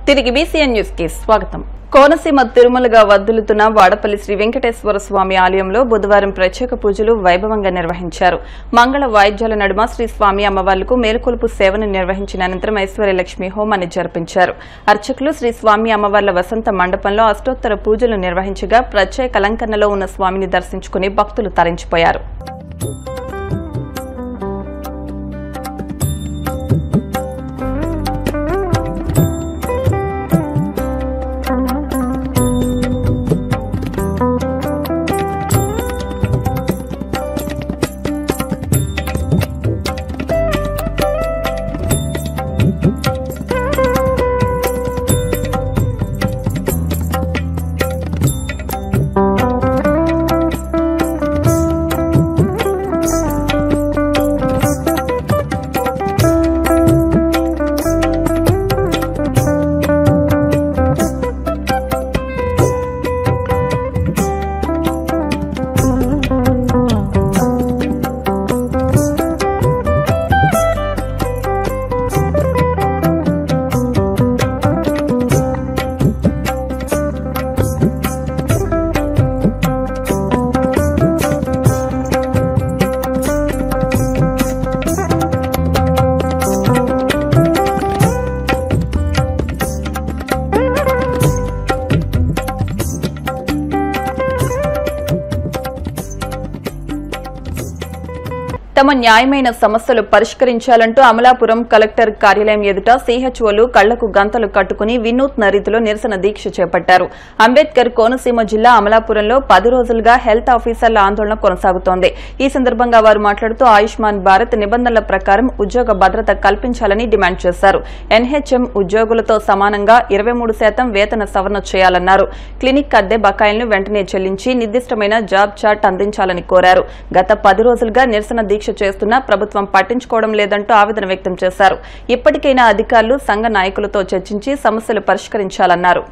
తిరిగి BCN news కి స్వాగతం. కోనసీమ తిరుమలగా వర్ధిల్లుతున్న వాడపల్లి శ్రీ వెంకటేశ్వర స్వామి ఆలయంలో బుధవారం ప్రత్యేక పూజలు వైభవంగా నిర్వహించారు. మంగళ వాయిద్యాల నడుమ శ్రీ స్వామి అమ్మవార్లకు మేలుకొలుపు సేవను నిర్వహించిన అనంతరం ఐశ్వర్యలక్ష్మి హోమాన్ని జరిపించారు. అర్చకులు శ్రీ స్వామి అమ్మవార్ల వసంత మండపంలో అష్టోత్తర పూజలు నిర్వహించగా ప్రత్యేక అలంకరణలో ఉన్న స్వామిని దర్శించుకుని భక్తులు తరించిపోయారు. తమ న్యాయమైన సమస్యలు పరిష్కరించాలంటూ అమలాపురం కలెక్టర్ కార్యాలయం ఎదుట సీహెచ్ఓలు కళ్లకు గంతలు కట్టుకుని వినూత్న రీతిలో నిరసన దీక్ష చేపట్టారు. అంబేద్కర్ కోనసీమ జిల్లా అమలాపురంలో 10 రోజులుగా హెల్త్ ఆఫీసర్ల ఆందోళన కొనసాగుతోంది. ఈ సందర్భంగా వారు మాట్లాడుతూ ఆయుష్మాన్ భారత్ నిబంధనల ప్రకారం ఉద్యోగ భద్రత కల్పించాలని డిమాండ్ చేశారు. ఎన్హెచ్ఎం ఉద్యోగులతో సమానంగా 23% వేతన సవరణ చేయాలన్నారు. క్లినిక్ అద్దె బకాయిలను వెంటనే చెల్లించి నిర్దిష్టమైన జాబ్ చార్ట్ అందించాలని కోరారు. గత 10 రోజులుగా నిరసన దీక్ష చేస్తున్నా ప్రభుత్వం పట్టించుకోవడం లేదంటూ ఆవేదన వ్యక్తం చేశారు. ఇప్పటికైనా అధికారులు సంఘ నాయకులతో చర్చించి సమస్యలు పరిష్కరించాలన్నారు.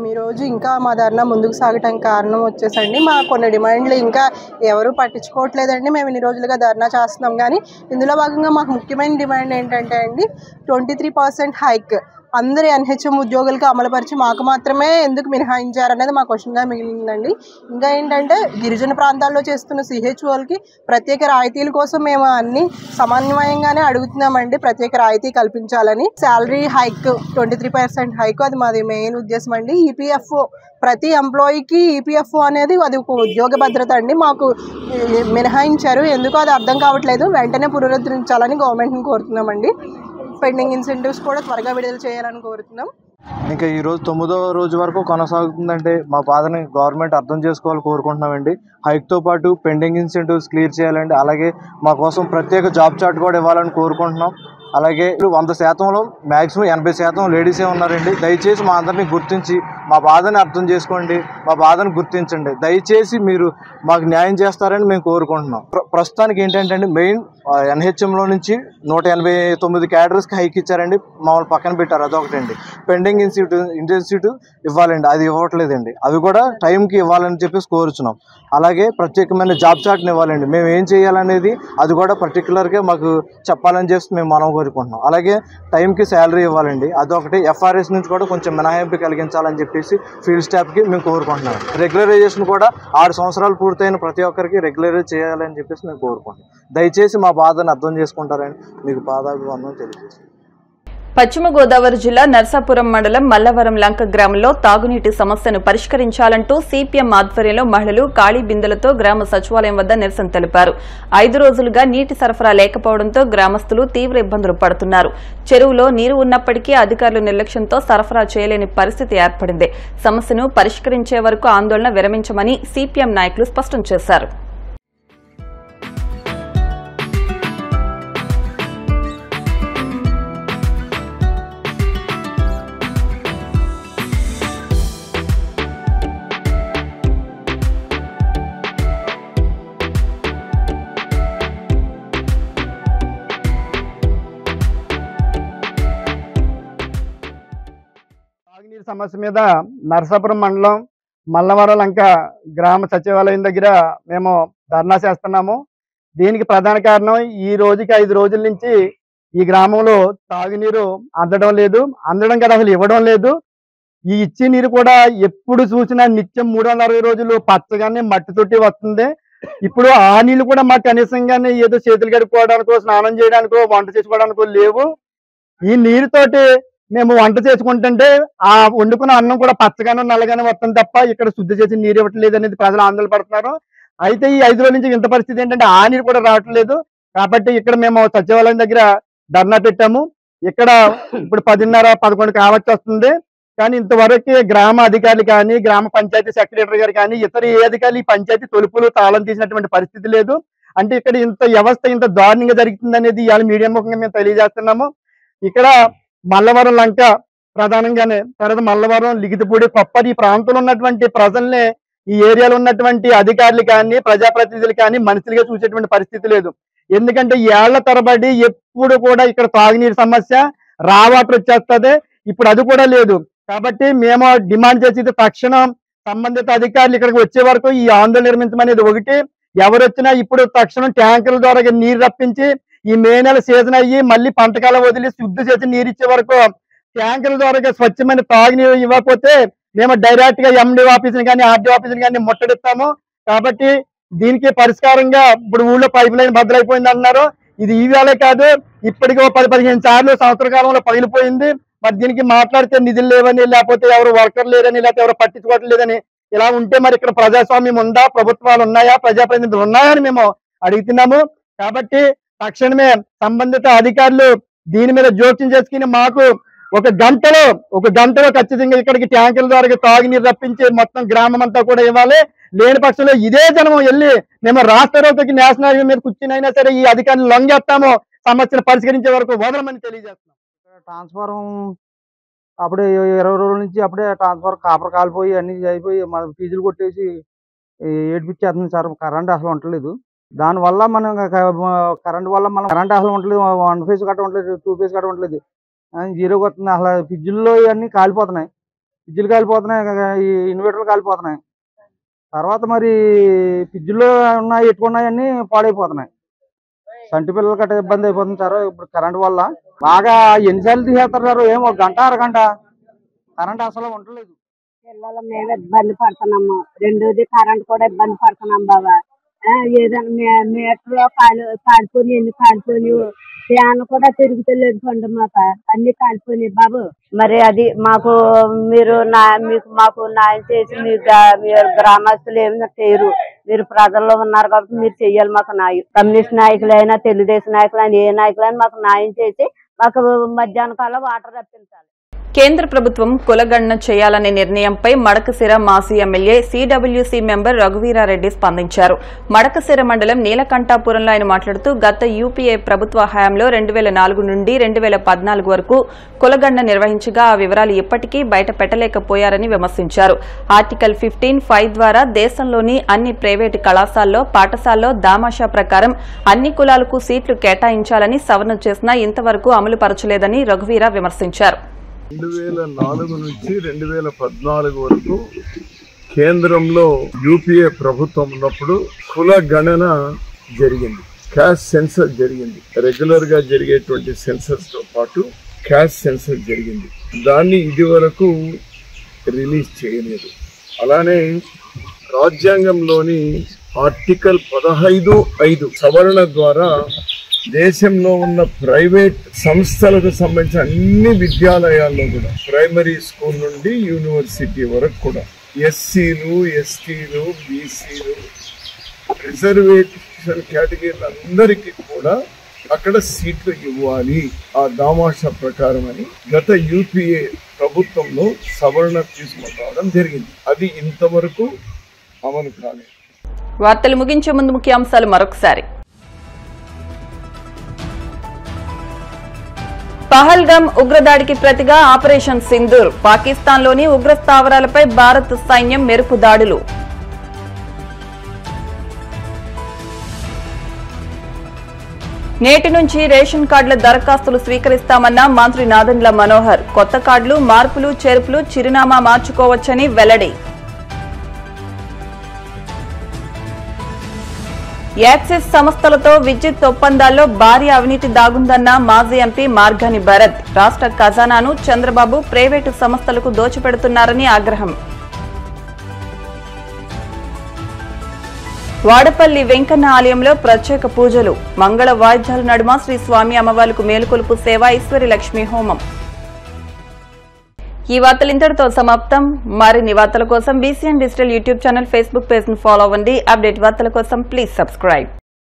ఈ రోజు ఇంకా మా ధర్నా ముందుకు సాగటానికి కారణం వచ్చేసండి మా కొన్ని డిమాండ్లు ఇంకా ఎవరు పట్టించుకోవట్లేదండి. మేము ఇన్ని రోజులుగా ధర్నా చేస్తున్నాం, కానీ ఇందులో భాగంగా మాకు ముఖ్యమైన డిమాండ్ ఏంటంటే అండి 23% హైక్ అందరి ఎన్హెచ్ఎం ఉద్యోగులకు అమలుపరిచి మాకు మాత్రమే ఎందుకు మినహాయించారనేది మా క్వశ్చన్గా మిగిలిందండి. ఇంకా ఏంటంటే గిరిజన ప్రాంతాల్లో చేస్తున్న సిహెచ్ఓలకి ప్రత్యేక రాయితీల కోసం మేము అన్ని సమన్వయంగానే అడుగుతున్నామండి. ప్రత్యేక రాయితీ కల్పించాలని, శాలరీ హైక్ 23% హైక్ అది మాది మెయిన్ ఉద్దేశం అండి. ఈపీఎఫ్ఓ ప్రతి ఎంప్లాయీకి ఈపీఎఫ్ఓ అనేది అది ఒక ఉద్యోగ భద్రత అండి. మాకు మినహాయించారు, ఎందుకో అది అర్థం కావట్లేదు. వెంటనే పునరుద్ధరించాలని గవర్నమెంట్ని కోరుతున్నామండి. పెండింగ్ ఇన్సెంటివ్స్ కూడా త్వరగా విడుదల చేయాలని కోరుతున్నాం. ఇంకా ఈ రోజు 9వ రోజు వరకు కొనసాగుతుందంటే మా బాధని గవర్నమెంట్ అర్థం చేసుకోవాలని కోరుకుంటున్నామండి. హైక్తో పాటు పెండింగ్ ఇన్సెంటివ్స్ క్లియర్ చేయాలండి. అలాగే మా కోసం ప్రత్యేక జాబ్ చార్ట్ కూడా ఇవ్వాలని కోరుకుంటున్నాం. అలాగే 100%లో మ్యాక్సిమం 80% లేడీసే ఉన్నారండి. దయచేసి మా అందరినీ గుర్తించి మా బాధని అర్థం చేసుకోండి, మా బాధను గుర్తించండి. దయచేసి మీరు మాకు న్యాయం చేస్తారని మేము కోరుకుంటున్నాం. ప్రస్తుతానికి ఏంటంటే మెయిన్ ఎన్హెచ్ఎంలో నుంచి 189 క్యాడర్స్కి హైక్ ఇచ్చారండి, మమ్మల్ని పక్కన పెట్టారు. అదొకటండి. పెండింగ్ ఇన్సెంటివ్ ఇవ్వాలండి, అది ఇవ్వట్లేదండి. అవి కూడా టైంకి ఇవ్వాలని చెప్పేసి కోరుచున్నాం. అలాగే ప్రత్యేకమైన జాబ్ చార్ట్ని ఇవ్వాలండి. మేము ఏం చేయాలనేది అది కూడా పర్టికులర్గా మాకు చెప్పాలని చెప్పి మేము మనం కోరుకుంటున్నాం. అలాగే టైంకి శాలరీ ఇవ్వాలండి, అదొకటి. ఎఫ్ఆర్ఎస్ నుంచి కూడా కొంచెం మినహాయింపు కలిగించాలని చెప్పేసి ఫీల్డ్ స్టాఫ్కి మేము కోరుకుంటున్నాం. రెగ్యులరైజేషన్ కూడా 6 సంవత్సరాలు పూర్తయిన ప్రతి ఒక్కరికి రెగ్యులరైజ్ చేయాలని చెప్పేసి మేము కోరుకుంటున్నాం. దయచేసి మా బాధను అర్థం చేసుకుంటారని మీకు పాదాభివందనం తెలియజేస్తాం. పశ్చిమ గోదావరి జిల్లా నర్సాపురం మండలం మల్లవరం లంక గ్రామంలో తాగునీటి సమస్యను పరిష్కరించాలంటూ సిపిఎం ఆధ్వర్యంలో మహిళలు ఖాళీ బిందెలతో గ్రామ సచివాలయం వద్ద నిరసన తెలిపారు. 5 రోజులుగా నీటి సరఫరా లేకపోవడంతో గ్రామస్తులు తీవ్ర ఇబ్బందులు పడుతున్నారు. చెరువులో నీరు ఉన్నప్పటికీ అధికారులు నిర్లక్ష్యంతో సరఫరా చేయలేని పరిస్థితి ఏర్పడింది. సమస్యను పరిష్కరించే వరకు ఆందోళన విరమించమని సిపిఎం నాయకులు స్పష్టం చేశారు. తాగునీరు సమస్య మీద నరసాపురం మండలం మల్లవరం లంక గ్రామ సచివాలయం దగ్గర మేము ధర్నా చేస్తున్నాము. దీనికి ప్రధాన కారణం ఈ రోజుకి 5 రోజుల నుంచి ఈ గ్రామంలో తాగునీరు అందడం కదా అసలు ఇవ్వడం లేదు. ఈ ఇచ్చే నీరు కూడా ఎప్పుడు చూసినా నిత్యం 360 రోజులు పచ్చగానే మట్టి తోటి వస్తుంది. ఇప్పుడు ఆ నీళ్లు కూడా మాకు కనీసంగానే ఏదో చేతులు గడుపుకోవడానికో స్నానం చేయడానికో వంట చేసుకోవడానికో లేవు. ఈ నీరుతోటి మేము వంట చేసుకుంటుంటే ఆ వండుకున్న అన్నం కూడా పచ్చగానో నల్లగానే వస్తుంది తప్ప ఇక్కడ శుద్ధి చేసి నీరు ఇవ్వట్లేదు అనేది ప్రజలు ఆందోళన పడుతున్నారు. అయితే ఈ 5 రోజుల నుంచి ఇంత పరిస్థితి ఏంటంటే ఆ నీరు కూడా రావట్లేదు. కాబట్టి ఇక్కడ మేము సచివాలయం దగ్గర ధర్నా పెట్టాము. ఇక్కడ ఇప్పుడు 10:30-11 కావచ్చు వస్తుంది. కానీ ఇంతవరకు గ్రామ అధికారులు కానీ గ్రామ పంచాయతీ సెక్రటరీ గారు కానీ ఇతర ఏ అధికారులు ఈ పంచాయతీ తలుపులు తాళం తీసినటువంటి పరిస్థితి లేదు. అంటే ఇక్కడ ఇంత వ్యవస్థ ఇంత దారుణంగా జరుగుతుంది అనేది ఇవాళ మీడియా ముఖంగా మేము తెలియజేస్తున్నాము. ఇక్కడ మల్లవరం లంక ప్రధానంగానే, తర్వాత మల్లవరం, లిగితిపూడి, కొప్పరి ఈ ప్రాంతంలో ఉన్నటువంటి ప్రజల్ని ఈ ఏరియాలో ఉన్నటువంటి అధికారులు కానీ ప్రజాప్రతినిధులు కానీ మనుషులుగా చూసేటువంటి పరిస్థితి లేదు. ఎందుకంటే ఏళ్ల తరబడి ఎప్పుడు కూడా ఇక్కడ తాగునీరు సమస్య, రా వాటర్ వచ్చేస్తుంది. ఇప్పుడు అది కూడా లేదు. కాబట్టి మేము డిమాండ్ చేసేది తక్షణం సంబంధిత అధికారులు ఇక్కడికి వచ్చే వరకు ఈ ఆందోళన నిర్మించమనేది ఒకటి. ఎవరు వచ్చినా ఇప్పుడు తక్షణం ట్యాంకుల ద్వారా నీరు రప్పించి ఈ మే నెల సీజన్ అయ్యి మళ్ళీ పంటకాలం వదిలి శుద్ధి చేసి నీరు ఇచ్చే వరకు ట్యాంకుల ద్వారా స్వచ్ఛమైన తాగునీరు ఇవ్వకపోతే మేము డైరెక్ట్ గా ఎండి ఆఫీసుని కానీ ఆర్డీ ఆఫీసుని కానీ ముట్టడిస్తాము. కాబట్టి దీనికి పరిష్కారంగా ఇప్పుడు ఊళ్ళో పైప్ లైన్ బద్దలైపోయింది అంటున్నారు. ఇది ఈవేళే కాదు, ఇప్పటికీ 10-15 సార్లు సంవత్సర కాలంలో పగిలిపోయింది. మరి దీనికి మాట్లాడితే నిధులు లేవని, లేకపోతే ఎవరు వర్కర్ లేరని, లేకపోతే ఎవరు పట్టించుకోవట్లేదని ఇలా ఉంటే మరి ఇక్కడ ప్రజాస్వామ్యం ఉందా, ప్రభుత్వాలు ఉన్నాయా, ప్రజాప్రతినిధులు ఉన్నాయా అని మేము అడుగుతున్నాము. కాబట్టి తక్షణమే సంబంధిత అధికారులు దీని మీద జోక్యం చేసుకుని మాకు ఒక గంటలో ఖచ్చితంగా ఇక్కడికి ట్యాంకుల ద్వారా తాగునీరు రప్పించి మొత్తం గ్రామం అంతా కూడా ఇవ్వాలి. లేని పక్షంలో ఇదే జనం వెళ్ళి మేము రాష్ట్ర రోడ్డుకి నేషనల్ హైవే మీద కూర్చుని సరే ఈ అధికారులు లొంగేస్తాము, సమస్యను పరిష్కరించే వరకు వదలమని తెలియజేస్తున్నాం. ట్రాన్స్ఫారం అప్పుడే 20 రోజుల నుంచి అప్పుడే ట్రాన్స్ఫారం కాపర్ కాలిపోయి అన్ని అయిపోయి మన ఫీజులు కొట్టేసి ఏడిపించేస్తుంది సార్. కరెంట్ అసలు ఉండలేదు. దానివల్ల మనం కరెంట్ వల్ల మనం కరెంట్ అసలు ఉండలేదు. 1 ఫేజ్ కట్ట ఉండలేదు, 2 ఫేజ్ కట్ట ఉండలేదు, 0 వస్తుంది. అసలు ఫ్రిడ్జ్లో ఇవన్నీ కాలిపోతున్నాయి, ఫ్రిడ్జ్లు కాలిపోతున్నాయి, ఈ ఇన్వర్టర్లు కాలిపోతున్నాయి. తర్వాత మరి ఫ్రిడ్జ్లో ఉన్నాయి ఎట్టుకున్నాయన్నీ పాడైపోతున్నాయి. సంటి పిల్లలు గట్ట ఇబ్బంది అయిపోతుంది సార్. ఇప్పుడు కరెంట్ వల్ల బాగా ఎన్నిసార్లు తీసేస్తారు సార్, ఏమో గంట అరగంట కరెంట్ అసలు ఉండలేదు. పిల్లలు మేము ఇబ్బంది పడుతున్నాము. రెండోది కరెంట్ కూడా ఇబ్బంది పడుతున్నాం బాబా. ఏదైనా మీటర్ కాలిపోయి ఎన్ని కాలిపోయి ఫ్యాన్ కూడా తిరుగుతలేదు పండు మాకు అన్ని కాలిపోయినాయి బాబు. మరి అది మాకు మీరు మాకు న్యాయం చేసి మీరు గ్రామస్తులు ఏమైనా చేయరు, మీరు ప్రజల్లో ఉన్నారు కాబట్టి మీరు చెయ్యాలి మాకు న్యాయం. కమ్యూనిస్ట్ నాయకులైనా తెలుగుదేశం నాయకులైనా ఏ నాయకులైనా మాకు న్యాయం చేసి మాకు మధ్యాహ్న కాలం వాటర్ రప్పించాలి. కేంద్ర ప్రభుత్వం కులగణన చేయాలనే నిర్ణయంపై మడకశిర మాజీ ఎమ్మెల్యే సిడబ్ల్యూసీ మెంబర్ రఘువీరారెడ్డి స్పందించారు. మడకశిర మండలం నీలకంఠాపురంలో ఆయన మాట్లాడుతూ గత యూపీఏ ప్రభుత్వ హయాంలో 2004 నుండి 2014 వరకు కులగణన నిర్వహించగా ఆ వివరాలు ఇప్పటికీ బయట పెట్టలేకపోయారని విమర్శించారు. ఆర్టికల్ 15(5) ద్వారా దేశంలోని అన్ని ప్రైవేటు కళాశాలలో, పాఠశాలలో దామాషా ప్రకారం అన్ని కులాలకు సీట్లు కేటాయించాలని సవరణ చేసినా ఇంతవరకు అమలు పరచలేదని రఘువీరా విమర్శించారు. 2004 నుంచి 2014 వరకు కేంద్రంలో యూపీఏ ప్రభుత్వం ఉన్నప్పుడు కుల గణన జరిగింది, క్యాస్ట్ సెన్సస్ జరిగింది. రెగ్యులర్ గా జరిగేటువంటి సెన్సస్ తో పాటు క్యాస్ట్ సెన్సస్ జరిగింది. దాన్ని ఇది వరకు రిలీజ్ చేయలేదు. అలానే రాజ్యాంగంలోని ఆర్టికల్ 15(5) సవరణ ద్వారా దేశంలో ఉన్న ప్రైవేట్ సంస్థలకు సంబంధించిన అన్ని విద్యాలయాల్లో కూడా ప్రైమరీ స్కూల్ నుండి యూనివర్సిటీ వరకు కూడా ఎస్సీలు, ఎస్టీలు, బీసీలు, రిజర్వేషన్ కేటగిరీలందరికీ కూడా అక్కడ సీట్లు ఇవ్వాలి ఆ దామాషా ప్రకారం అని గత యూపీఏ ప్రభుత్వంలో సవరణ తీసుకురావడం జరిగింది. అది ఇంతవరకు అమలు కాలేదు. వార్తలు ముగించే ముందు ముఖ్యాంశాలు మరొకసారి. పహల్గామ్ ఉగ్రదాడికి ప్రతిగా ఆపరేషన్ సింధూర్, పాకిస్తాన్లోని ఉగ్ర స్థావరాలపై భారత్ సైన్యం మెరుపు దాడులు. నేటి నుంచి రేషన్ కార్డుల దరఖాస్తులు స్వీకరిస్తామన్న మంత్రి నాదెండ్ల మనోహర్. కొత్త కార్డులు, మార్పులు, చేర్పులు చిరునామా మార్చుకోవచ్చని వెల్లడి. యాక్సిస్ సంస్థలతో విద్యుత్ ఒప్పందాల్లో భారీ అవినీతి దాగుందన్న మాజీ ఎంపీ మార్గాని భరత్. రాష్ట్ర ఖజానాను చంద్రబాబు ప్రైవేటు సంస్థలకు దోచిపెడుతున్నారని ఆగ్రహం. వాడపల్లి వెంకన్న ఆలయంలో ప్రత్యేక పూజలు. మంగళ వాయిద్యాల నడుమ శ్రీ స్వామి అమ్మవార్లకు మేలుకొలుపు సేవ, ఈశ్వరి లక్ష్మీ హోమం. ఈ వార్తలు ఇంతటితో సమాప్తం. మరిన్ని వార్తల కోసం BCN digital YouTube channel, Facebook page ను ఫాలో అవ్వండి. అప్డేట్ వార్తల కోసం ప్లీజ్ సబ్స్క్రైబ్.